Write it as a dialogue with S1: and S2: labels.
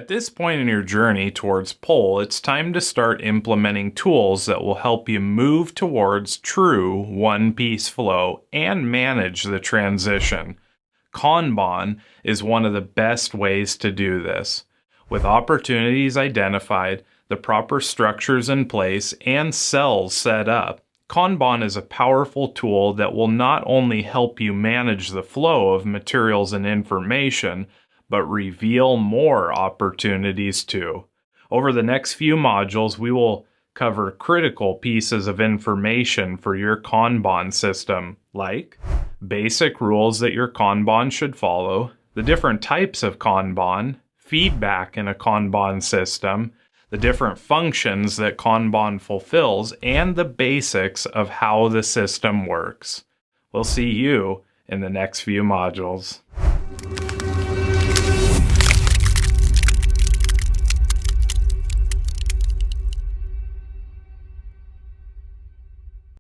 S1: At this point in your journey towards pole, it's time to start implementing tools that will help you move towards true one-piece flow and manage the transition. Kanban is one of the best ways to do this. With opportunities identified, the proper structures in place, and cells set up, Kanban is a powerful tool that will not only help you manage the flow of materials and information, but reveal more opportunities too. Over the next few modules, we will cover critical pieces of information for your Kanban system, like basic rules that your Kanban should follow, the different types of Kanban, feedback in a Kanban system, the different functions that Kanban fulfills, and the basics of how the system works. We'll see you in the next few modules.